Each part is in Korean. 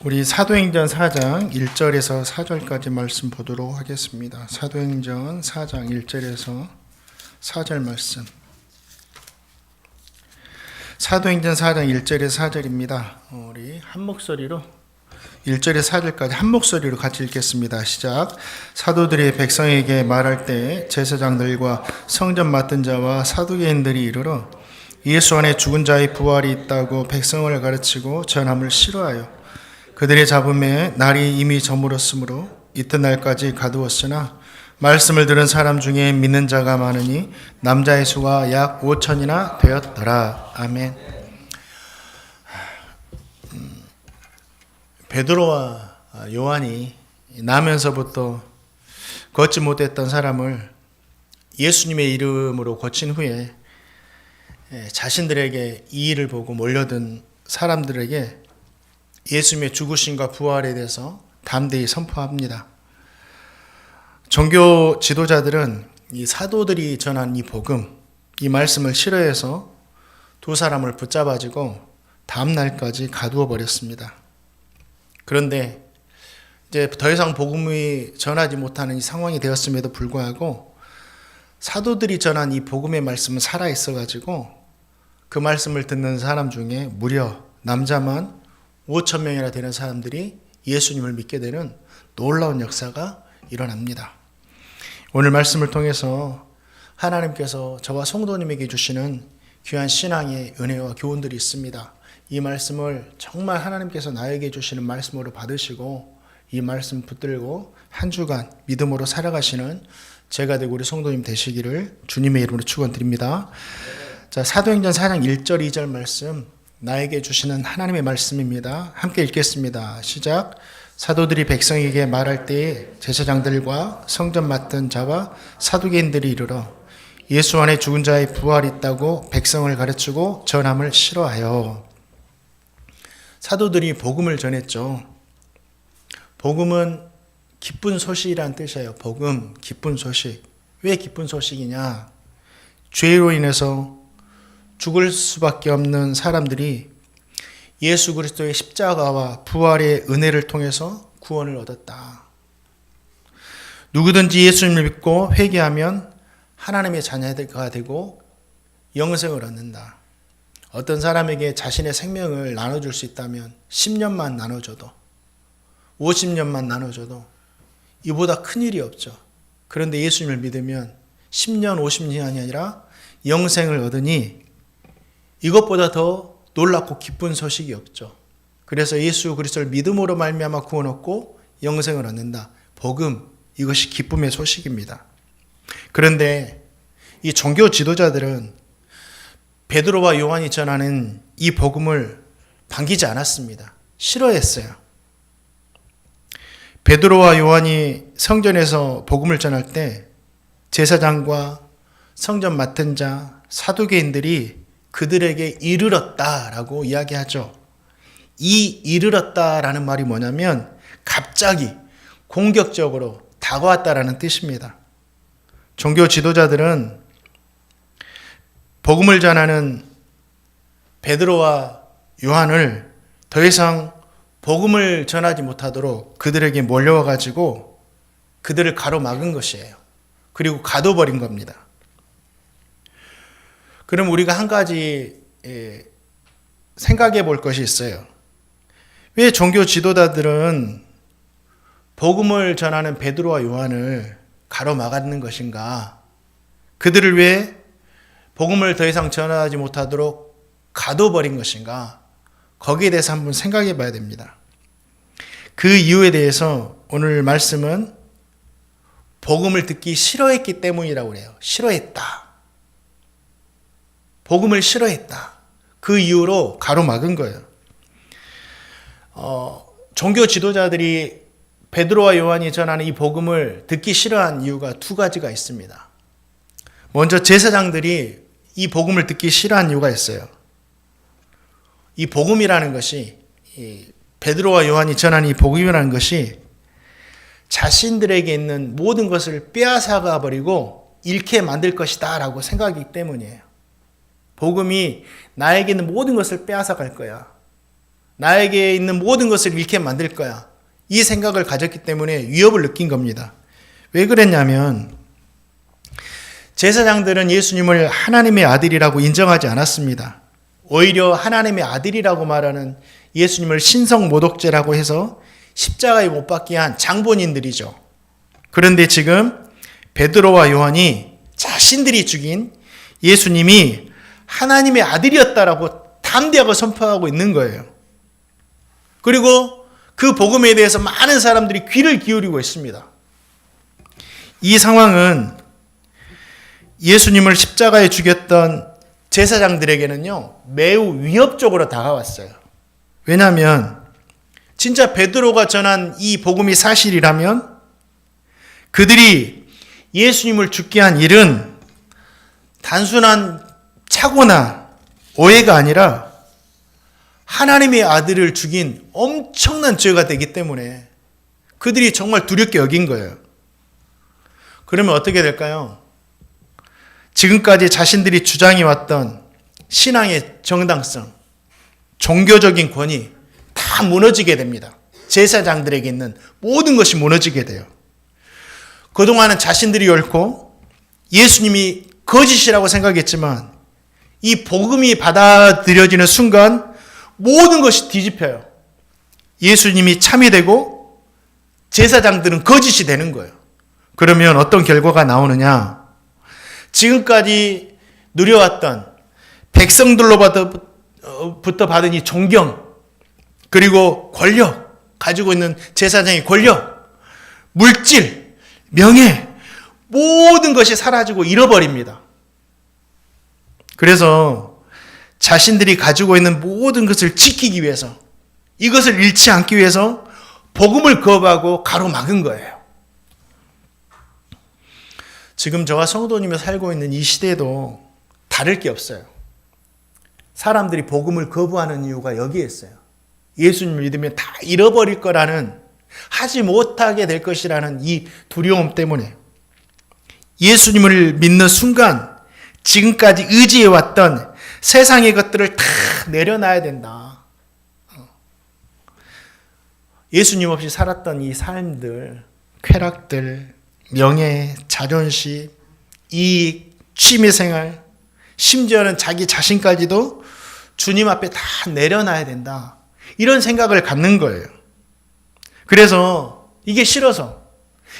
우리 사도행전 4장 1절에서 4절까지 말씀 보도록 하겠습니다. 사도행전 4장 1절에서 4절 말씀. 사도행전 4장 1절에서 4절입니다. 우리 한 목소리로 1절에서 4절까지 한 목소리로 같이 읽겠습니다. 시작. 사도들이 백성에게 말할 때 제사장들과 성전 맡은 자와 사두개인들이 이르러 예수 안에 죽은 자의 부활이 있다고 백성을 가르치고 전함을 싫어하여 그들의 잡음에 날이 이미 저물었으므로 이튿날까지 가두었으나 말씀을 들은 사람 중에 믿는 자가 많으니 남자의 수가 약 5천이나 되었더라. 아멘. 베드로와 요한이 나면서부터 걷지 못했던 사람을 예수님의 이름으로 고친 후에 자신들에게 이 일을 보고 몰려든 사람들에게 예수님의 죽으심과 부활에 대해서 담대히 선포합니다. 종교 지도자들은 이 사도들이 전한 이 복음, 이 말씀을 싫어해서 두 사람을 붙잡아지고 다음 날까지 가두어 버렸습니다. 그런데 이제 더 이상 복음이 전하지 못하는 이 상황이 되었음에도 불구하고 사도들이 전한 이 복음의 말씀은 살아 있어가지고 그 말씀을 듣는 사람 중에 무려 남자만 5천 명이나 되는 사람들이 예수님을 믿게 되는 놀라운 역사가 일어납니다. 오늘 말씀을 통해서 하나님께서 저와 성도님에게 주시는 귀한 신앙의 은혜와 교훈들이 있습니다. 이 말씀을 정말 하나님께서 나에게 주시는 말씀으로 받으시고 이 말씀 붙들고 한 주간 믿음으로 살아가시는 제가 되고 우리 성도님 되시기를 주님의 이름으로 축원드립니다. 자, 사도행전 4장 1절 2절 말씀 나에게 주시는 하나님의 말씀입니다. 함께 읽겠습니다. 시작. 사도들이 백성에게 말할 때에 제사장들과 성전 맡은 자와 사두개인들이 이르러 예수 안에 죽은 자의 부활이 있다고 백성을 가르치고 전함을 싫어하여. 사도들이 복음을 전했죠. 복음은 기쁜 소식이란 뜻이에요. 복음, 기쁜 소식. 왜 기쁜 소식이냐? 죄로 인해서 죽을 수밖에 없는 사람들이 예수 그리스도의 십자가와 부활의 은혜를 통해서 구원을 얻었다. 누구든지 예수님을 믿고 회개하면 하나님의 자녀가 되고 영생을 얻는다. 어떤 사람에게 자신의 생명을 나눠줄 수 있다면 10년만 나눠줘도 50년만 나눠줘도 이보다 큰 일이 없죠. 그런데 예수님을 믿으면 10년, 50년이 아니라 영생을 얻으니 이것보다 더 놀랍고 기쁜 소식이 없죠. 그래서 예수 그리스도를 믿음으로 말미암아 구원 얻고 영생을 얻는다. 복음, 이것이 기쁨의 소식입니다. 그런데 이 종교 지도자들은 베드로와 요한이 전하는 이 복음을 반기지 않았습니다. 싫어했어요. 베드로와 요한이 성전에서 복음을 전할 때 제사장과 성전 맡은 자, 사두개인들이 그들에게 이르렀다라고 이야기하죠. 이 이르렀다라는 말이 뭐냐면 갑자기 공격적으로 다가왔다라는 뜻입니다. 종교 지도자들은 복음을 전하는 베드로와 요한을 더 이상 복음을 전하지 못하도록 그들에게 몰려와 가지고 그들을 가로막은 것이에요. 그리고 가둬버린 겁니다. 그럼 우리가 한 가지 생각해 볼 것이 있어요. 왜 종교 지도자들은 복음을 전하는 베드로와 요한을 가로막았는 것인가? 그들을 왜 복음을 더 이상 전하지 못하도록 가둬버린 것인가? 거기에 대해서 한번 생각해 봐야 됩니다. 그 이유에 대해서 오늘 말씀은 복음을 듣기 싫어했기 때문이라고 해요. 싫어했다. 복음을 싫어했다. 그 이유로 가로막은 거예요. 종교 지도자들이 베드로와 요한이 전하는 이 복음을 듣기 싫어한 이유가 두 가지가 있습니다. 먼저 제사장들이 이 복음을 듣기 싫어한 이유가 있어요. 이 복음이라는 것이 베드로와 요한이 전하는 이 복음이라는 것이 자신들에게 있는 모든 것을 빼앗아가 버리고 잃게 만들 것이다 라고 생각하기 때문이에요. 복음이 나에게 있는 모든 것을 빼앗아갈 거야. 나에게 있는 모든 것을 잃게 만들 거야. 이 생각을 가졌기 때문에 위협을 느낀 겁니다. 왜 그랬냐면 제사장들은 예수님을 하나님의 아들이라고 인정하지 않았습니다. 오히려 하나님의 아들이라고 말하는 예수님을 신성모독죄라고 해서 십자가에 못 박게 한 장본인들이죠. 그런데 지금 베드로와 요한이 자신들이 죽인 예수님이 하나님의 아들이었다라고 담대하게 선포하고 있는 거예요. 그리고 그 복음에 대해서 많은 사람들이 귀를 기울이고 있습니다. 이 상황은 예수님을 십자가에 죽였던 제사장들에게는요, 매우 위협적으로 다가왔어요. 왜냐하면 진짜 베드로가 전한 이 복음이 사실이라면 그들이 예수님을 죽게 한 일은 단순한 착오나 오해가 아니라 하나님의 아들을 죽인 엄청난 죄가 되기 때문에 그들이 정말 두렵게 여긴 거예요. 그러면 어떻게 될까요? 지금까지 자신들이 주장해왔던 신앙의 정당성, 종교적인 권위 다 무너지게 됩니다. 제사장들에게 있는 모든 것이 무너지게 돼요. 그동안은 자신들이 옳고 예수님이 거짓이라고 생각했지만 이 복음이 받아들여지는 순간 모든 것이 뒤집혀요. 예수님이 참이 되고 제사장들은 거짓이 되는 거예요. 그러면 어떤 결과가 나오느냐? 지금까지 누려왔던 백성들로부터 받은 이 존경, 그리고 권력, 가지고 있는 제사장의 권력, 물질, 명예, 모든 것이 사라지고 잃어버립니다. 그래서 자신들이 가지고 있는 모든 것을 지키기 위해서, 이것을 잃지 않기 위해서 복음을 거부하고 가로막은 거예요. 지금 저와 성도님이 살고 있는 이 시대도 다를 게 없어요. 사람들이 복음을 거부하는 이유가 여기에 있어요. 예수님을 믿으면 다 잃어버릴 거라는, 하지 못하게 될 것이라는 이 두려움 때문에 예수님을 믿는 순간 지금까지 의지해왔던 세상의 것들을 다 내려놔야 된다. 예수님 없이 살았던 이 삶들, 쾌락들, 명예, 자존심, 이익, 취미생활, 심지어는 자기 자신까지도 주님 앞에 다 내려놔야 된다. 이런 생각을 갖는 거예요. 그래서 이게 싫어서,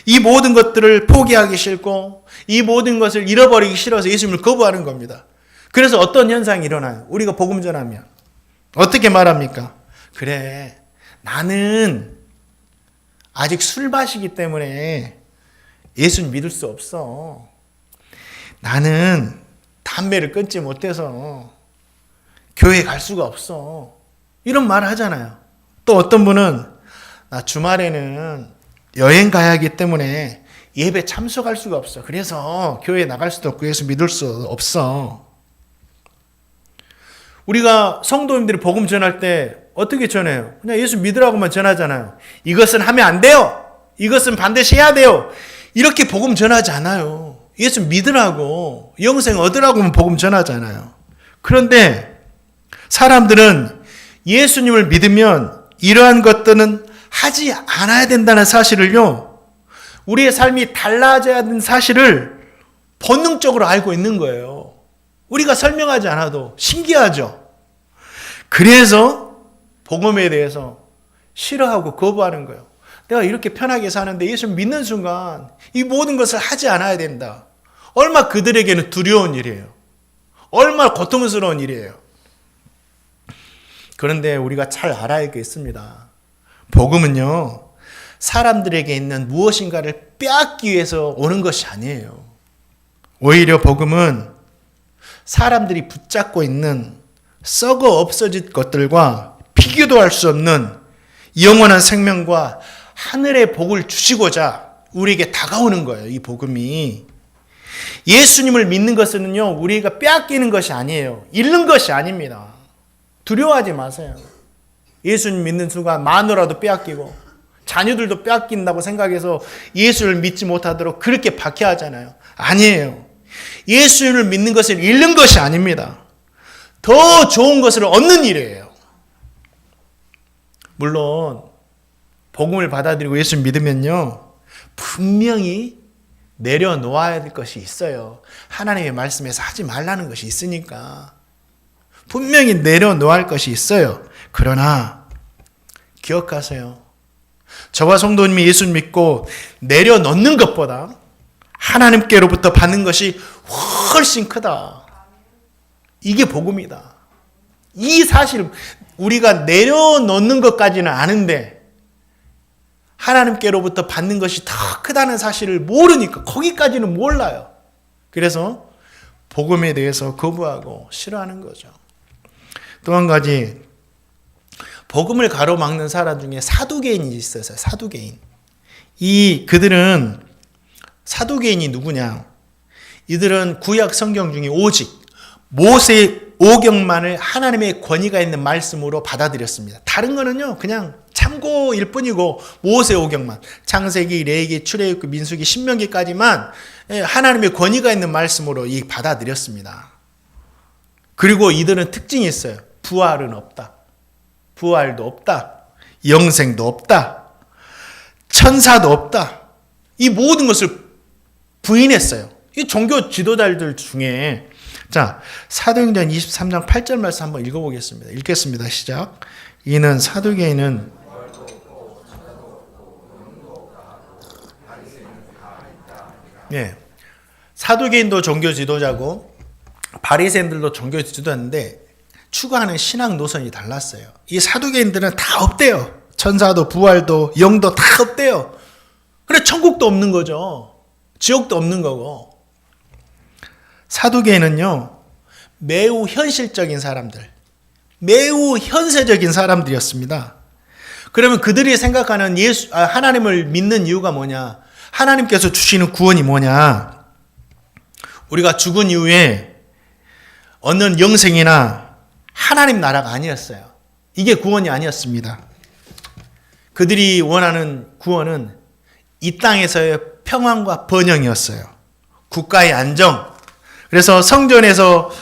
이 모든 것들을 포기하기 싫고 이 모든 것을 잃어버리기 싫어서 예수님을 거부하는 겁니다. 그래서 어떤 현상이 일어나요? 우리가 복음 전하면 어떻게 말합니까? 그래, 나는 아직 술 마시기 때문에 예수님 믿을 수 없어. 나는 담배를 끊지 못해서 교회 갈 수가 없어. 이런 말을 하잖아요. 또 어떤 분은 나 주말에는 여행 가야 하기 때문에 예배 참석할 수가 없어. 그래서 교회 나갈 수도 없고 예수 믿을 수 없어. 우리가 성도님들이 복음 전할 때 어떻게 전해요? 그냥 예수 믿으라고만 전하잖아요. 이것은 하면 안 돼요. 이것은 반드시 해야 돼요. 이렇게 복음 전하지 않아요. 예수 믿으라고, 영생 얻으라고만 복음 전하잖아요. 그런데 사람들은 예수님을 믿으면 이러한 것들은 하지 않아야 된다는 사실을요, 우리의 삶이 달라져야 하는 사실을 본능적으로 알고 있는 거예요. 우리가 설명하지 않아도 신기하죠. 그래서 복음에 대해서 싫어하고 거부하는 거예요. 내가 이렇게 편하게 사는데 예수 믿는 순간 이 모든 것을 하지 않아야 된다. 얼마나 그들에게는 두려운 일이에요. 얼마나 고통스러운 일이에요. 그런데 우리가 잘 알아야 할 게 있습니다. 복음은요, 사람들에게 있는 무엇인가를 빼앗기 위해서 오는 것이 아니에요. 오히려 복음은 사람들이 붙잡고 있는 썩어 없어질 것들과 비교도 할 수 없는 영원한 생명과 하늘의 복을 주시고자 우리에게 다가오는 거예요. 이 복음이. 예수님을 믿는 것은요, 우리가 빼앗기는 것이 아니에요. 잃는 것이 아닙니다. 두려워하지 마세요. 예수님 믿는 순간 마누라도 빼앗기고 자녀들도 빼앗긴다고 생각해서 예수를 믿지 못하도록 그렇게 박해하잖아요. 아니에요. 예수님을 믿는 것을 잃는 것이 아닙니다. 더 좋은 것을 얻는 일이에요. 물론 복음을 받아들이고 예수 믿으면요, 분명히 내려놓아야 될 것이 있어요. 하나님의 말씀에서 하지 말라는 것이 있으니까 분명히 내려놓아야 할 것이 있어요. 그러나 기억하세요. 저와 성도님이 예수 믿고 내려놓는 것보다 하나님께로부터 받는 것이 훨씬 크다. 이게 복음이다. 이 사실, 우리가 내려놓는 것까지는 아는데 하나님께로부터 받는 것이 더 크다는 사실을 모르니까 거기까지는 몰라요. 그래서 복음에 대해서 거부하고 싫어하는 거죠. 또 한 가지, 복음을 가로막는 사람 중에 사두개인이 있어요. 사두개인. 그들은, 사두개인이 누구냐? 이들은 구약 성경 중에 오직 모세 오경만을 하나님의 권위가 있는 말씀으로 받아들였습니다. 다른 거는요, 그냥 참고일 뿐이고, 모세 오경만, 창세기, 레위기, 출애굽기, 민수기, 신명기까지만 하나님의 권위가 있는 말씀으로 받아들였습니다. 그리고 이들은 특징이 있어요. 부활은 없다. 부활도 없다. 영생도 없다. 천사도 없다. 이 모든 것을 부인했어요. 이 종교 지도자들 중에, 자, 사도행전 23장 8절 말씀 한번 읽어보겠습니다. 읽겠습니다. 시작. 이는 사두개인은 사두개인도 종교 지도자고 바리새인들도 종교 지도자인데 추구하는 신앙 노선이 달랐어요. 이 사두개인들은 다 없대요. 천사도 부활도 영도 다 없대요. 그래, 천국도 없는 거죠. 지옥도 없는 거고. 사두개인은요, 매우 현실적인 사람들, 매우 현세적인 사람들이었습니다. 그러면 그들이 생각하는 하나님을 믿는 이유가 뭐냐? 하나님께서 주시는 구원이 뭐냐? 우리가 죽은 이후에 얻는 영생이나 하나님 나라가 아니었어요. 이게 구원이 아니었습니다. 그들이 원하는 구원은 이 땅에서의 평안과 번영이었어요. 국가의 안정. 그래서 성전에서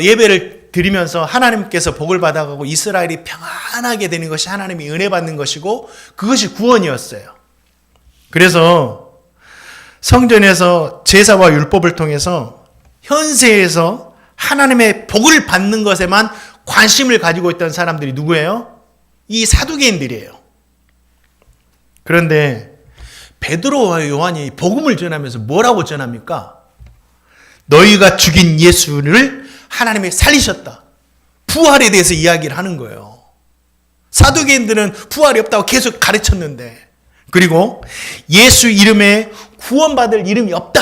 예배를 드리면서 하나님께서 복을 받아가고 이스라엘이 평안하게 되는 것이 하나님이 은혜 받는 것이고 그것이 구원이었어요. 그래서 성전에서 제사와 율법을 통해서 현세에서 하나님의 복을 받는 것에만 관심을 가지고 있던 사람들이 누구예요? 이 사두개인들이에요. 그런데 베드로와 요한이 복음을 전하면서 뭐라고 전합니까? 너희가 죽인 예수를 하나님이 살리셨다. 부활에 대해서 이야기를 하는 거예요. 사두개인들은 부활이 없다고 계속 가르쳤는데, 그리고 예수 이름에 구원받을 이름이 없다.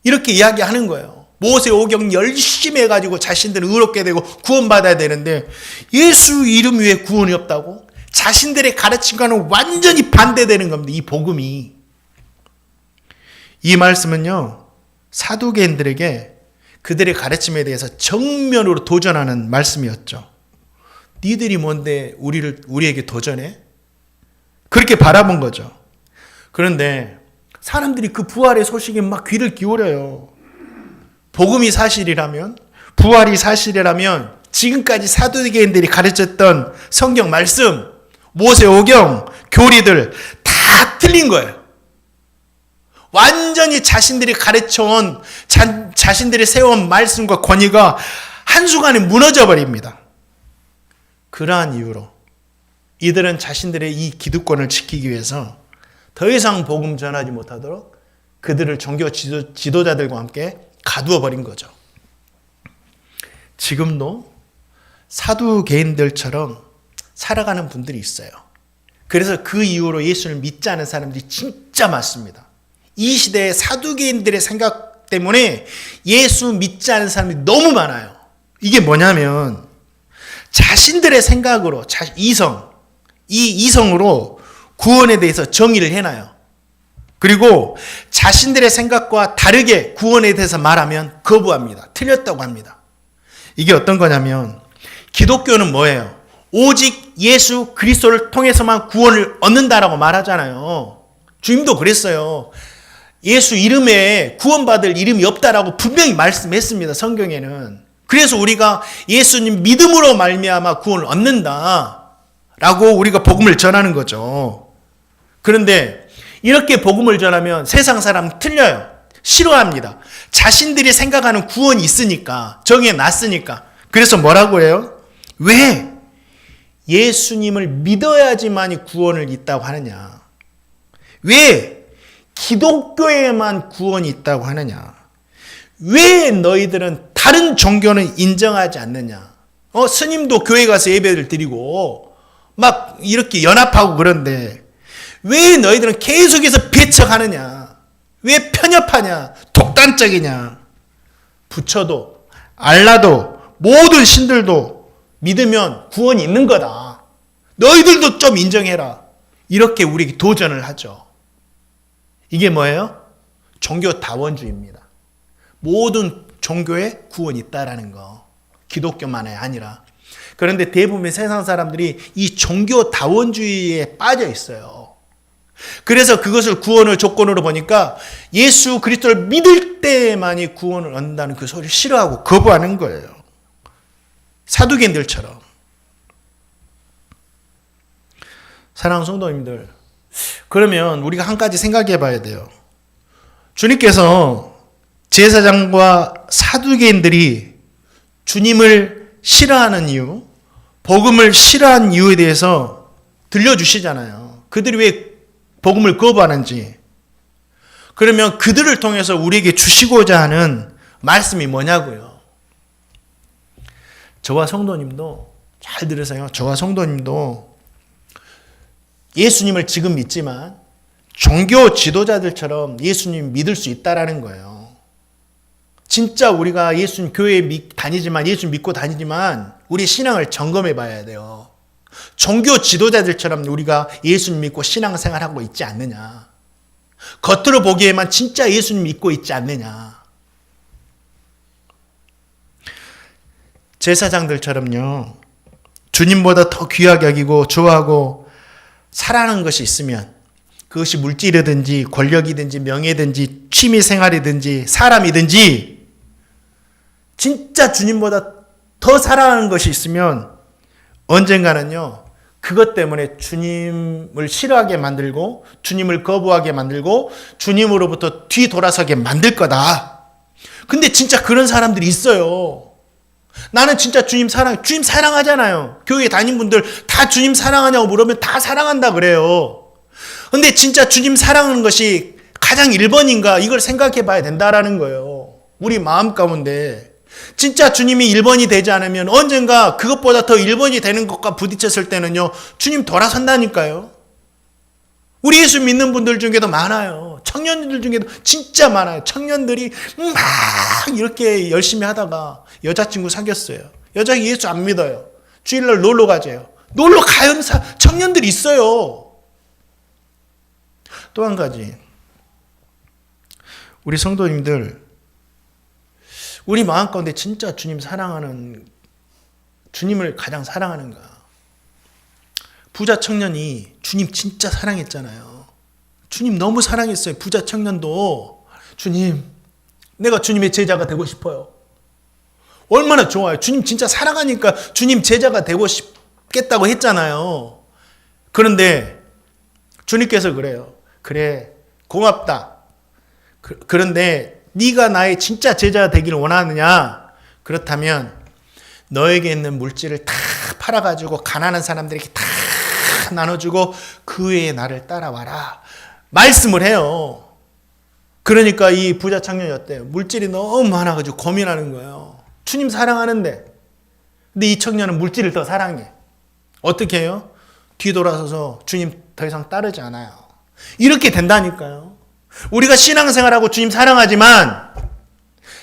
이렇게 이야기하는 거예요. 모세 오경 열심히 해가지고 자신들은 의롭게 되고 구원받아야 되는데 예수 이름 위에 구원이 없다고? 자신들의 가르침과는 완전히 반대되는 겁니다. 이 복음이. 이 말씀은요, 사두개인들에게 그들의 가르침에 대해서 정면으로 도전하는 말씀이었죠. 니들이 뭔데 우리에게 도전해? 그렇게 바라본 거죠. 그런데 사람들이 그 부활의 소식에 막 귀를 기울여요. 복음이 사실이라면, 부활이 사실이라면 지금까지 사두개인들이 가르쳤던 성경 말씀, 모세 오경, 교리들 다 틀린 거예요. 완전히 자신들이 가르쳐온, 자신들이 세워온 말씀과 권위가 한순간에 무너져 버립니다. 그러한 이유로 이들은 자신들의 이 기득권을 지키기 위해서 더 이상 복음 전하지 못하도록 그들을 종교 지도자들과 함께 가두어 버린 거죠. 지금도 사두개인들처럼 살아가는 분들이 있어요. 그래서 그 이후로 예수를 믿지 않은 사람들이 진짜 많습니다. 이 시대의 사두개인들의 생각 때문에 예수 믿지 않은 사람이 너무 많아요. 이게 뭐냐면 자신들의 생각으로 이성으로 구원에 대해서 정의를 해놔요. 그리고 자신들의 생각과 다르게 구원에 대해서 말하면 거부합니다. 틀렸다고 합니다. 이게 어떤 거냐면 기독교는 뭐예요? 오직 예수 그리스도를 통해서만 구원을 얻는다라고 말하잖아요. 주님도 그랬어요. 예수 이름에 구원받을 이름이 없다라고 분명히 말씀했습니다. 성경에는. 그래서 우리가 예수님 믿음으로 말미암아 구원을 얻는다 라고 우리가 복음을 전하는 거죠. 그런데 이렇게 복음을 전하면 세상 사람 틀려요. 싫어합니다. 자신들이 생각하는 구원이 있으니까, 정해놨으니까. 그래서 뭐라고 해요? 왜 예수님을 믿어야지만이 구원을 있다고 하느냐? 왜 기독교에만 구원이 있다고 하느냐? 왜 너희들은 다른 종교는 인정하지 않느냐? 스님도 교회 가서 예배를 드리고 막 이렇게 연합하고 그런데 왜 너희들은 계속해서 배척하느냐? 왜 편협하냐? 독단적이냐? 부처도 알라도 모든 신들도 믿으면 구원이 있는 거다. 너희들도 좀 인정해라. 이렇게 우리에게 도전을 하죠. 이게 뭐예요? 종교 다원주의입니다. 모든 종교에 구원이 있다라는 거. 기독교만이 아니라. 그런데 대부분의 세상 사람들이 이 종교 다원주의에 빠져 있어요. 그래서 그것을 구원을 조건으로 보니까 예수 그리스도를 믿을 때만이 구원을 얻는다는 그 소리를 싫어하고 거부하는 거예요. 사두개인들처럼. 사랑하는 성도님들, 그러면 우리가 한 가지 생각해 봐야 돼요. 주님께서 제사장과 사두개인들이 주님을 싫어하는 이유, 복음을 싫어한 이유에 대해서 들려주시잖아요. 그들이 왜 복음을 거부하는지. 그러면 그들을 통해서 우리에게 주시고자 하는 말씀이 뭐냐고요. 저와 성도님도 잘 들으세요. 저와 성도님도 예수님을 지금 믿지만 종교 지도자들처럼 예수님 믿을 수 있다라는 거예요. 진짜 우리가 예수님 교회에 다니지만 예수님 믿고 다니지만 우리 신앙을 점검해 봐야 돼요. 종교 지도자들처럼 우리가 예수님 믿고 신앙생활하고 있지 않느냐. 겉으로 보기에만 진짜 예수님 믿고 있지 않느냐. 제사장들처럼요. 주님보다 더 귀하게 여기고 좋아하고 사랑하는 것이 있으면 그것이 물질이든지 권력이든지 명예든지 취미생활이든지 사람이든지 진짜 주님보다 더 사랑하는 것이 있으면 언젠가는요. 그것 때문에 주님을 싫어하게 만들고 주님을 거부하게 만들고 주님으로부터 뒤돌아서게 만들 거다. 근데 진짜 그런 사람들이 있어요. 나는 진짜 주님 사랑하잖아요. 교회 다닌 분들 다 주님 사랑하냐고 물으면 다 사랑한다 그래요. 근데 진짜 주님 사랑하는 것이 가장 1번인가 이걸 생각해 봐야 된다라는 거예요. 우리 마음 가운데 진짜 주님이 1번이 되지 않으면 언젠가 그것보다 더 1번이 되는 것과 부딪혔을 때는요. 주님 돌아선다니까요. 우리 예수 믿는 분들 중에도 많아요. 청년들 중에도 진짜 많아요. 청년들이 막 이렇게 열심히 하다가 여자친구 사귀었어요. 여자가 예수 안 믿어요. 주일날 놀러 가재요. 놀러 가는 청년들이 있어요. 또 한 가지. 우리 성도님들, 우리 마음 가운데 진짜 주님을 가장 사랑하는가? 부자 청년이 주님 진짜 사랑했잖아요. 주님 너무 사랑했어요. 부자 청년도 주님, 내가 주님의 제자가 되고 싶어요. 얼마나 좋아요. 주님 진짜 사랑하니까 주님 제자가 되고 싶겠다고 했잖아요. 그런데 주님께서 그래요. 그래, 고맙다. 그런데 네가 나의 진짜 제자가 되기를 원하느냐? 그렇다면 너에게 있는 물질을 다 팔아가지고 가난한 사람들에게 다 나눠주고 그 외에 나를 따라와라. 말씀을 해요. 그러니까 이 부자 청년이 어때요? 물질이 너무 많아가지고 고민하는 거예요. 주님 사랑하는데. 근데 이 청년은 물질을 더 사랑해. 어떻게 해요? 뒤돌아서서 주님 더 이상 따르지 않아요. 이렇게 된다니까요. 우리가 신앙생활하고 주님 사랑하지만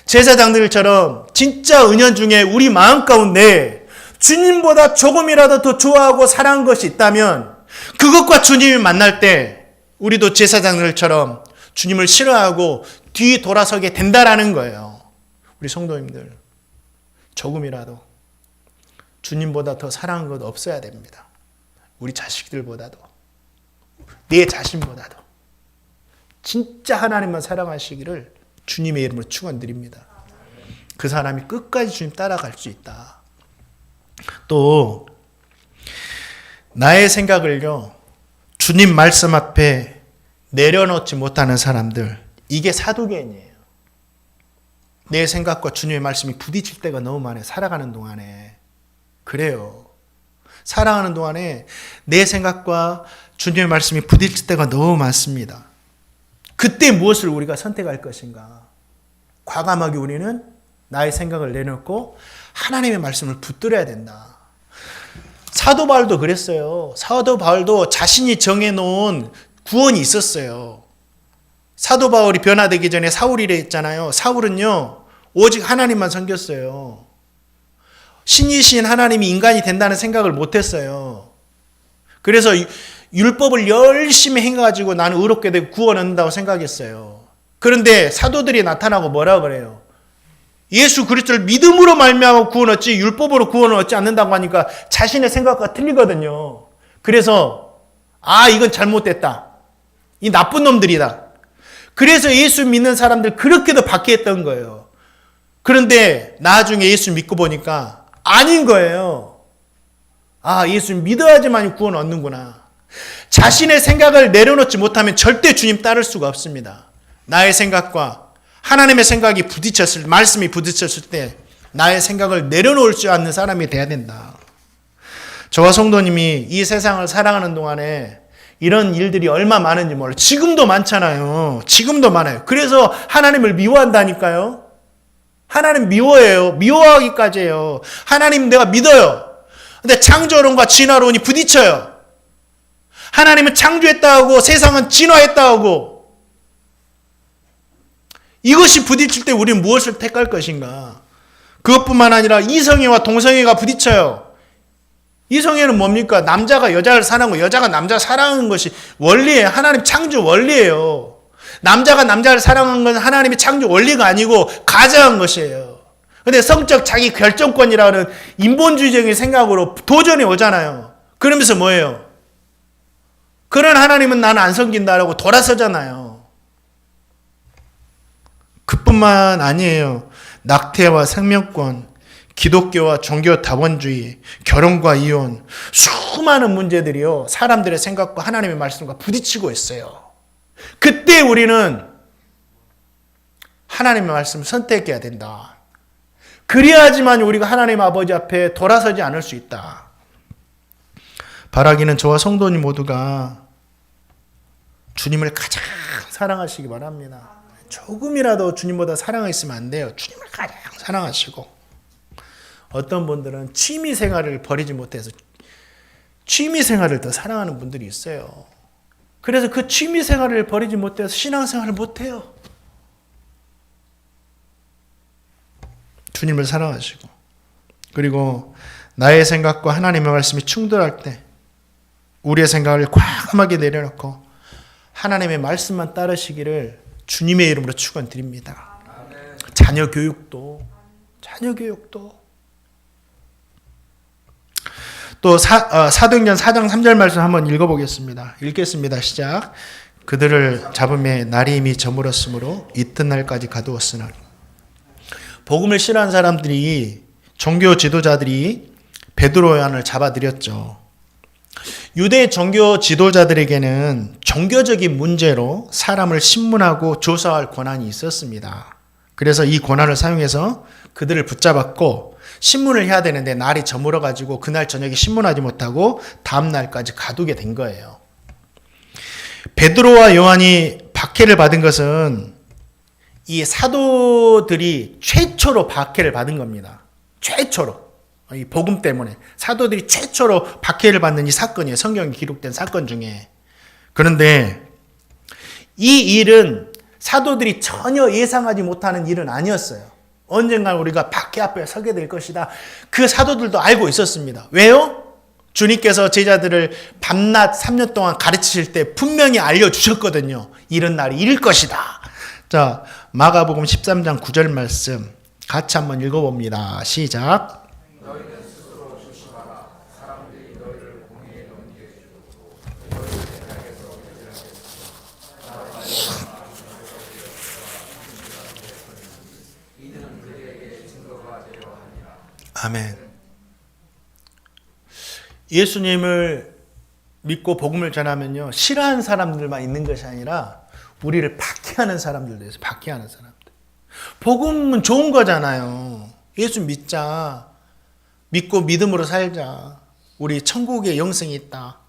제사장들처럼 진짜 은연중에 우리 마음 가운데 주님보다 조금이라도 더 좋아하고 사랑한 것이 있다면 그것과 주님이 만날 때 우리도 제사장들처럼 주님을 싫어하고 뒤돌아서게 된다라는 거예요. 우리 성도님들, 조금이라도 주님보다 더 사랑한 것 없어야 됩니다. 우리 자식들보다도, 내 자신보다도 진짜 하나님만 사랑하시기를 주님의 이름으로 축원드립니다. 그 사람이 끝까지 주님 따라갈 수 있다. 또 나의 생각을요, 주님 말씀 앞에 내려놓지 못하는 사람들, 이게 사도개인이에요. 내 생각과 주님의 말씀이 부딪힐 때가 너무 많아요. 살아가는 동안에. 그래요. 살아가는 동안에 내 생각과 주님의 말씀이 부딪힐 때가 너무 많습니다. 그때 무엇을 우리가 선택할 것인가? 과감하게 우리는 나의 생각을 내놓고 하나님의 말씀을 붙들어야 된다. 사도 바울도 그랬어요. 사도 바울도 자신이 정해놓은 구원이 있었어요. 사도 바울이 변화되기 전에 사울이라 했잖아요. 사울은요, 오직 하나님만 섬겼어요. 신이신 하나님이 인간이 된다는 생각을 못했어요. 그래서 율법을 열심히 해가지고 나는 의롭게 되고 구원 얻는다고 생각했어요. 그런데 사도들이 나타나고 뭐라 그래요? 예수 그리스도를 믿음으로 말미암아 구원 얻지 율법으로 구원을 얻지 않는다고 하니까 자신의 생각과 틀리거든요. 그래서 이건 잘못됐다. 이 나쁜 놈들이다. 그래서 예수 믿는 사람들 그렇게도 박해했던 거예요. 그런데 나중에 예수 믿고 보니까 아닌 거예요. 예수 믿어야지만 구원 얻는구나. 자신의 생각을 내려놓지 못하면 절대 주님 따를 수가 없습니다. 나의 생각과 하나님의 생각이 부딪혔을, 말씀이 부딪혔을 때 나의 생각을 내려놓을 줄 아는 사람이 돼야 된다. 저와 성도님이 이 세상을 살아가는 동안에 이런 일들이 얼마 많은지 몰라요. 지금도 많잖아요. 지금도 많아요. 그래서 하나님을 미워한다니까요. 하나님 미워해요. 미워하기까지 해요. 하나님 내가 믿어요. 근데 창조론과 진화론이 부딪혀요. 하나님은 창조했다 하고 세상은 진화했다 하고, 이것이 부딪힐 때 우리는 무엇을 택할 것인가? 그것뿐만 아니라 이성애와 동성애가 부딪혀요. 이성애는 뭡니까? 남자가 여자를 사랑하고 여자가 남자를 사랑하는 것이 원리예요. 하나님 창조 원리예요. 남자가 남자를 사랑하는 건 하나님의 창조 원리가 아니고 가정한 것이에요. 그런데 성적 자기 결정권이라는 인본주의적인 생각으로 도전이 오잖아요. 그러면서 뭐예요? 그런 하나님은 나는 안 섬긴다라고 돌아서잖아요. 그뿐만 아니에요. 낙태와 생명권, 기독교와 종교 다원주의, 결혼과 이혼, 수많은 문제들이요, 사람들의 생각과 하나님의 말씀과 부딪히고 있어요. 그때 우리는 하나님의 말씀을 선택해야 된다. 그래야지만 우리가 하나님 아버지 앞에 돌아서지 않을 수 있다. 바라기는 저와 성도님 모두가 주님을 가장 사랑하시기 바랍니다. 조금이라도 주님보다 사랑했으면 안 돼요. 주님을 가장 사랑하시고, 어떤 분들은 취미 생활을 버리지 못해서 취미 생활을 더 사랑하는 분들이 있어요. 그래서 그 취미 생활을 버리지 못해서 신앙 생활을 못해요. 주님을 사랑하시고, 그리고 나의 생각과 하나님의 말씀이 충돌할 때 우리의 생각을 과감하게 내려놓고 하나님의 말씀만 따르시기를 주님의 이름으로 축원드립니다. 자녀 교육도 또 사도행전 4장 3절 말씀 한번 읽어보겠습니다. 읽겠습니다. 시작. 그들을 잡음에 날이 이미 저물었으므로 이튿날까지 가두었으나. 복음을 싫어하는 사람들이, 종교 지도자들이 베드로 요한을 잡아들였죠. 유대 종교 지도자들에게는 종교적인 문제로 사람을 신문하고 조사할 권한이 있었습니다. 그래서 이 권한을 사용해서 그들을 붙잡았고 신문을 해야 되는데 날이 저물어가지고 그날 저녁에 신문하지 못하고 다음 날까지 가두게 된 거예요. 베드로와 요한이 박해를 받은 것은 이 사도들이 최초로 박해를 받은 겁니다. 최초로. 이 복음 때문에 사도들이 최초로 박해를 받는 이 사건이에요. 성경에 기록된 사건 중에. 그런데 이 일은 사도들이 전혀 예상하지 못하는 일은 아니었어요. 언젠가 우리가 박해 앞에 서게 될 것이다. 그 사도들도 알고 있었습니다. 왜요? 주님께서 제자들을 밤낮 3년 동안 가르치실 때 분명히 알려주셨거든요. 이런 날이 이를 것이다. 자, 마가복음 13장 9절 말씀 같이 한번 읽어봅니다. 시작. 아멘. 예수님을 믿고 복음을 전하면요, 싫어하는 사람들만 있는 것이 아니라 우리를 박해하는 사람들도 있어요. 박해하는 사람들. 복음은 좋은 거잖아요. 예수 믿자. 믿고 믿음으로 살자. 우리 천국에 영생이 있다.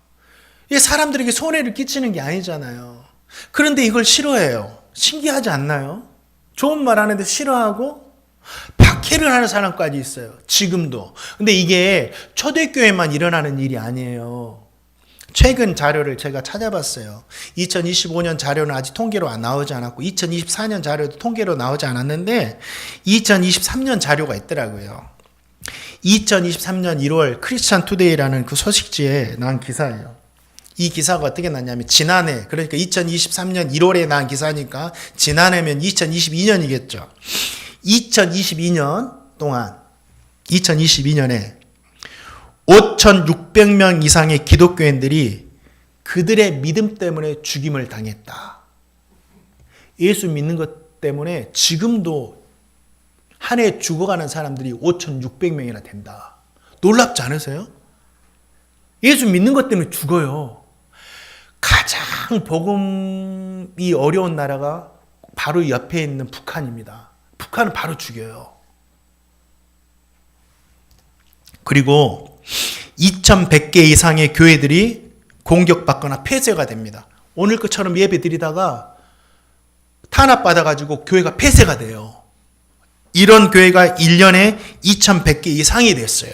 이게 사람들에게 손해를 끼치는 게 아니잖아요. 그런데 이걸 싫어해요. 신기하지 않나요? 좋은 말 하는데 싫어하고 박해를 하는 사람까지 있어요. 지금도. 근데 이게 초대교회만 일어나는 일이 아니에요. 최근 자료를 제가 찾아봤어요. 2025년 자료는 아직 통계로 나오지 않았고 2024년 자료도 통계로 나오지 않았는데 2023년 자료가 있더라고요. 2023년 1월 크리스찬 투데이라는 그 소식지에 난 기사예요. 이 기사가 어떻게 났냐면 지난해, 그러니까 2023년 1월에 난 기사니까 지난해면 2022년이겠죠. 2022년 동안 2022년에 5,600명 이상의 기독교인들이 그들의 믿음 때문에 죽임을 당했다. 예수 믿는 것 때문에 지금도 한 해 죽어가는 사람들이 5,600명이나 된다. 놀랍지 않으세요? 예수 믿는 것 때문에 죽어요. 가장 복음이 어려운 나라가 바로 옆에 있는 북한입니다. 북한은 바로 죽여요. 그리고 2,100개 이상의 교회들이 공격받거나 폐쇄가 됩니다. 오늘 것처럼 예배 드리다가 탄압받아가지고 교회가 폐쇄가 돼요. 이런 교회가 1년에 2,100개 이상이 됐어요.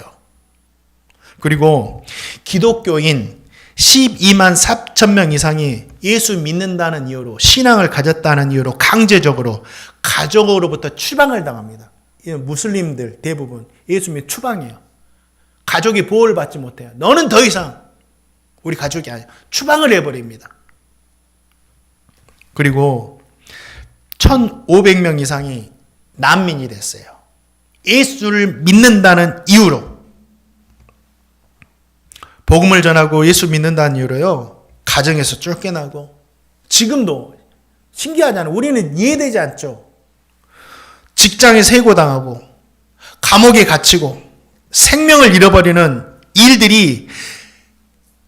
그리고 기독교인 12만 4천 명 이상이 예수 믿는다는 이유로, 신앙을 가졌다는 이유로 강제적으로 가족으로부터 추방을 당합니다. 무슬림들 대부분 예수 믿는 추방이에요. 가족이 보호를 받지 못해요. 너는 더 이상 우리 가족이 아니야. 추방을 해버립니다. 그리고 1,500명 이상이 난민이 됐어요. 예수를 믿는다는 이유로. 복음을 전하고 예수 믿는다는 이유로요, 가정에서 쫓겨나고, 지금도 신기하잖아요. 우리는 이해되지 않죠. 직장에 세고당하고 감옥에 갇히고 생명을 잃어버리는 일들이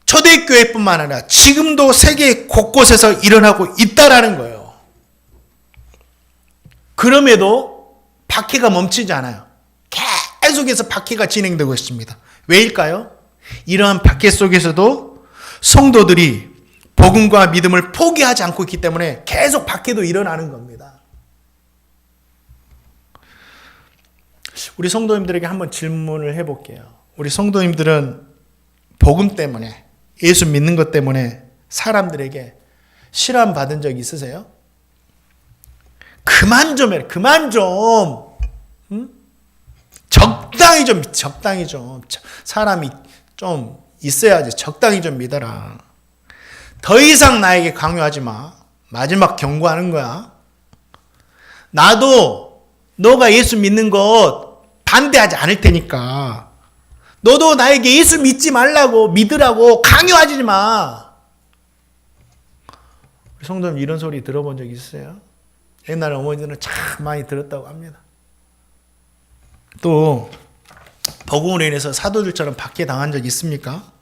초대교회뿐만 아니라 지금도 세계 곳곳에서 일어나고 있다라는 거예요. 그럼에도 박해가 멈추지 않아요. 계속해서 박해가 진행되고 있습니다. 왜일까요? 이러한 박해 속에서도 성도들이 복음과 믿음을 포기하지 않고 있기 때문에 계속 박해도 일어나는 겁니다. 우리 성도님들에게 한번 질문을 해볼게요. 우리 성도님들은 복음 때문에, 예수 믿는 것 때문에 사람들에게 실험 받은 적 있으세요? 그만 좀 해. 그만 좀. 응? 적당히 좀. 사람이 좀 있어야지. 적당히 좀 믿어라. 더 이상 나에게 강요하지 마. 마지막 경고하는 거야. 나도 너가 예수 믿는 것 반대하지 않을 테니까 너도 나에게 예수 믿지 말라고, 믿으라고 강요하지 마. 우리 성도님 이런 소리 들어본 적 있어요? 옛날에 어머니들은 참 많이 들었다고 합니다. 또 복음으로 인해서 사도들처럼 박해당한 적 있습니까?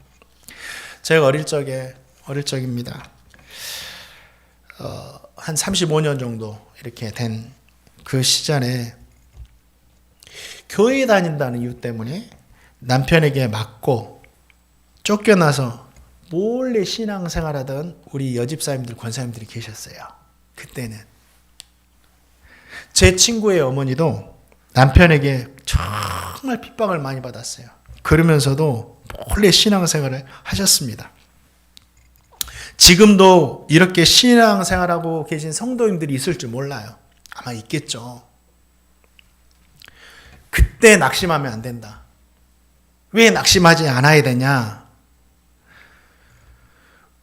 제가 어릴 적입니다. 한 35년 정도 이렇게 된 그 시절에 교회에 다닌다는 이유 때문에 남편에게 맞고 쫓겨나서 몰래 신앙생활하던 우리 여집사님들, 권사님들이 계셨어요. 그때는 제 친구의 어머니도 남편에게 정말 핍박을 많이 받았어요. 그러면서도 몰래 신앙생활을 하셨습니다. 지금도 이렇게 신앙생활하고 계신 성도님들이 있을 줄 몰라요. 아마 있겠죠. 그때 낙심하면 안 된다. 왜 낙심하지 않아야 되냐?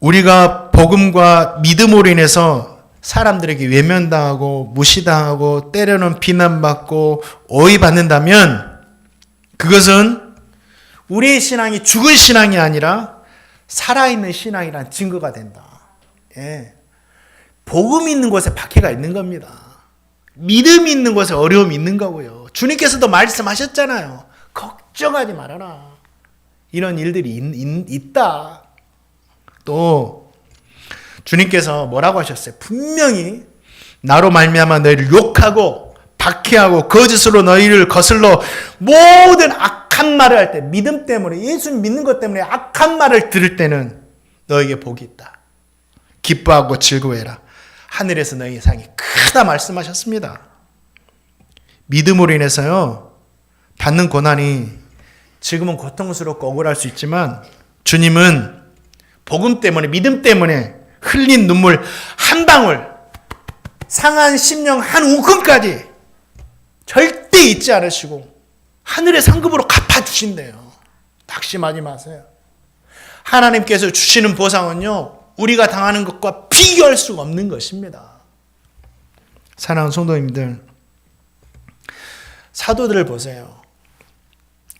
우리가 복음과 믿음으로 인해서 사람들에게 외면당하고 무시당하고 때로는 비난받고 오해받는다면 그것은 우리의 신앙이 죽은 신앙이 아니라 살아있는 신앙이란 증거가 된다. 예. 복음이 있는 곳에 박해가 있는 겁니다. 믿음이 있는 곳에 어려움이 있는 거고요. 주님께서도 말씀하셨잖아요. 걱정하지 말아라. 이런 일들이 있다. 또 주님께서 뭐라고 하셨어요? 분명히 나로 말미암아 너희를 욕하고 박해하고 거짓으로 너희를 거슬러 모든 악한 말을 할 때, 믿음 때문에, 예수 믿는 것 때문에 악한 말을 들을 때는 너에게 복이 있다. 기뻐하고 즐거워해라. 하늘에서 너희의 상이 크다 말씀하셨습니다. 믿음으로 인해서요, 받는 고난이 지금은 고통스럽고 억울할 수 있지만 주님은 복음 때문에, 믿음 때문에 흘린 눈물 한 방울, 상한 심령 한 움큼까지 절대 잊지 않으시고 하늘의 상급으로 갚아주신대요. 낙심하지 마세요. 하나님께서 주시는 보상은요, 우리가 당하는 것과 비교할 수가 없는 것입니다. 사랑하는 성도님들, 사도들을 보세요.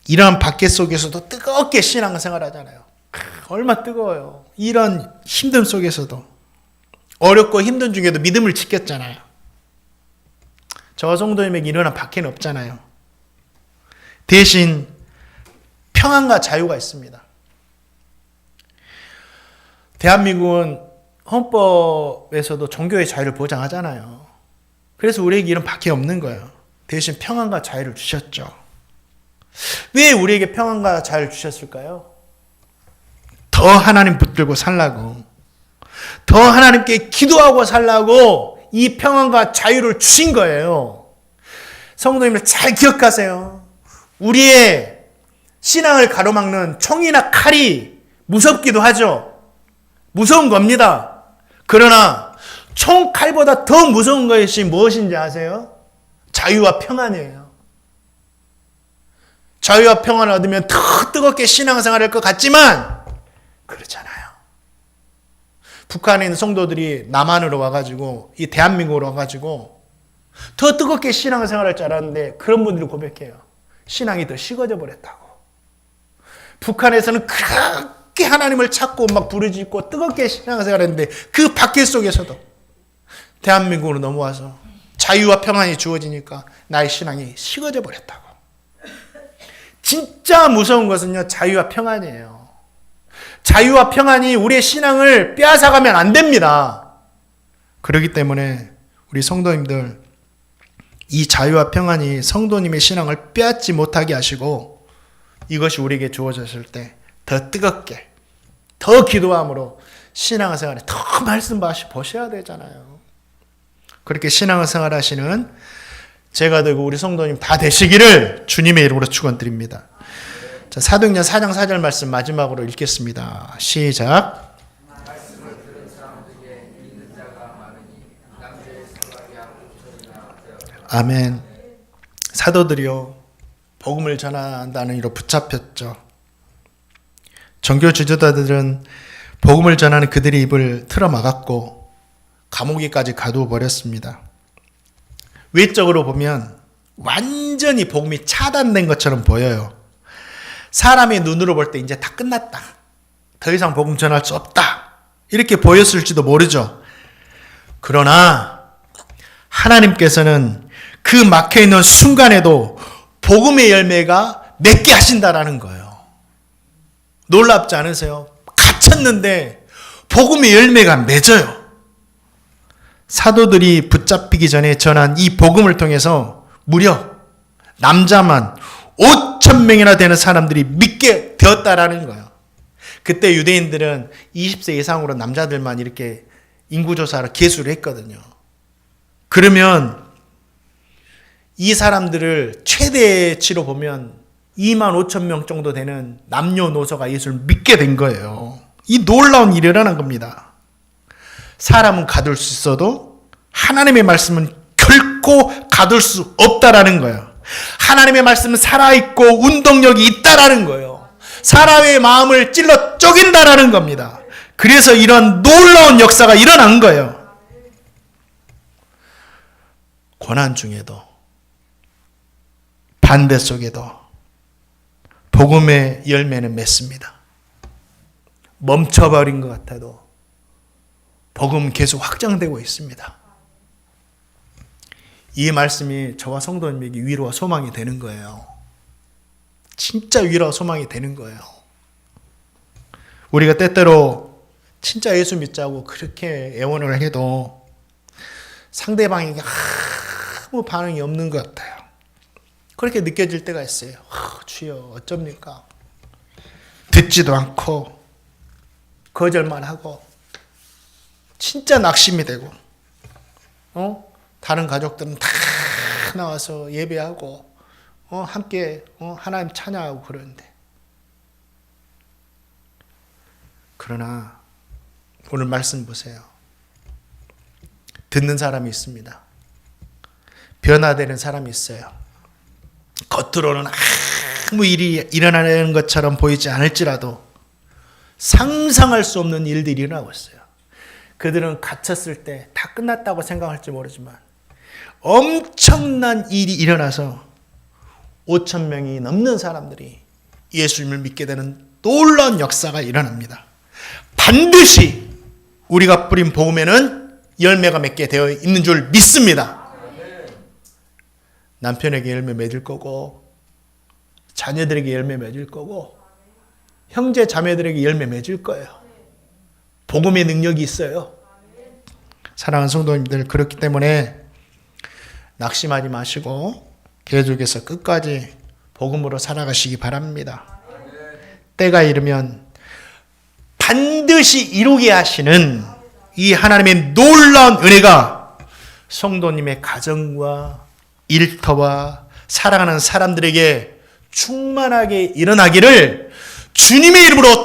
이러한 박해 속에서도 뜨겁게 신앙생활 하잖아요. 얼마나 뜨거워요. 이런 힘듦 속에서도, 어렵고 힘든 중에도 믿음을 지켰잖아요. 저와 성도님에게 일어난 박해는 없잖아요. 대신 평안과 자유가 있습니다. 대한민국은 헌법에서도 종교의 자유를 보장하잖아요. 그래서 우리에게 이런 박해 없는 거예요. 대신 평안과 자유를 주셨죠. 왜 우리에게 평안과 자유를 주셨을까요? 더 하나님 붙들고 살라고, 더 하나님께 기도하고 살라고 이 평안과 자유를 주신 거예요. 성도님들 잘 기억하세요. 우리의 신앙을 가로막는 총이나 칼이 무섭기도 하죠. 무서운 겁니다. 그러나 총, 칼보다 더 무서운 것이 무엇인지 아세요? 자유와 평안이에요. 자유와 평안을 얻으면 더 뜨겁게 신앙생활을 할 것 같지만 그렇잖아요. 북한에 있는 성도들이 남한으로 와가지고 이 대한민국으로 와가지고 더 뜨겁게 신앙생활을 할 줄 알았는데 그런 분들이 고백해요. 신앙이 더 식어져 버렸다고. 북한에서는 그렇게 하나님을 찾고 막 부르짖고 뜨겁게 신앙생활을 했는데 그 박해 속에서도 대한민국으로 넘어와서 자유와 평안이 주어지니까 나의 신앙이 식어져 버렸다고. 진짜 무서운 것은요, 자유와 평안이에요. 자유와 평안이 우리의 신앙을 빼앗아가면 안 됩니다. 그렇기 때문에 우리 성도님들, 이 자유와 평안이 성도님의 신앙을 빼앗지 못하게 하시고 이것이 우리에게 주어졌을 때 더 뜨겁게, 더 기도함으로 신앙생활에 더 말씀 보셔야 되잖아요. 그렇게 신앙생활 하시는 제가 되고 우리 성도님 다 되시기를 주님의 이름으로 축원드립니다. 자, 사도행전 4장 4절 말씀 마지막으로 읽겠습니다. 시작. 아멘. 사도들이요, 복음을 전한다는 이로 붙잡혔죠. 종교 지도자들은 복음을 전하는 그들의 입을 틀어막았고 감옥에까지 가두어 버렸습니다. 외적으로 보면 완전히 복음이 차단된 것처럼 보여요. 사람의 눈으로 볼 때 이제 다 끝났다, 더 이상 복음 전할 수 없다, 이렇게 보였을지도 모르죠. 그러나 하나님께서는 그 막혀있는 순간에도 복음의 열매가 맺게 하신다라는 거예요. 놀랍지 않으세요? 갇혔는데 복음의 열매가 맺어요. 사도들이 붙잡히기 전에 전한 이 복음을 통해서 무려 남자만 5,000명이나 되는 사람들이 믿게 되었다라는 거예요. 그때 유대인들은 20세 이상으로 남자들만 이렇게 인구조사를 계수를 했거든요. 그러면 이 사람들을 최대치로 보면 25,000명 정도 되는 남녀노소가 예수를 믿게 된 거예요. 이 놀라운 일이 일어난 겁니다. 사람은 가둘 수 있어도 하나님의 말씀은 결코 가둘 수 없다라는 거예요. 하나님의 말씀은 살아있고 운동력이 있다라는 거예요. 사람의 마음을 찔러 쪼갠다라는 겁니다. 그래서 이런 놀라운 역사가 일어난 거예요. 고난 중에도, 반대 속에도 복음의 열매는 맺습니다. 멈춰버린 것 같아도 복음 계속 확장되고 있습니다. 이 말씀이 저와 성도님에게 위로와 소망이 되는 거예요. 진짜 위로와 소망이 되는 거예요. 우리가 때때로 진짜 예수 믿자고 그렇게 애원을 해도 상대방에게 아무 반응이 없는 것 같아요. 그렇게 느껴질 때가 있어요. 주여 어쩝니까? 듣지도 않고 거절만 하고 진짜 낙심이 되고 다른 가족들은 다 나와서 예배하고 함께 하나님 찬양하고 그러는데, 그러나 오늘 말씀 보세요. 듣는 사람이 있습니다. 변화되는 사람이 있어요. 겉으로는 아무 일이 일어나는 것처럼 보이지 않을지라도 상상할 수 없는 일들이 일어나고 있어요. 그들은 갇혔을 때 다 끝났다고 생각할지 모르지만 엄청난 일이 일어나서 5,000명이 넘는 사람들이 예수님을 믿게 되는 놀라운 역사가 일어납니다. 반드시 우리가 뿌린 복음에는 열매가 맺게 되어 있는 줄 믿습니다. 남편에게 열매 맺을 거고, 자녀들에게 열매 맺을 거고, 형제 자매들에게 열매 맺을 거예요. 복음의 능력이 있어요. 사랑하는 성도님들, 그렇기 때문에 낙심하지 마시고 계속해서 끝까지 복음으로 살아가시기 바랍니다. 때가 이르면 반드시 이루게 하시는 이 하나님의 놀라운 은혜가 성도님의 가정과 일터와 사랑하는 사람들에게 충만하게 일어나기를 주님의 이름으로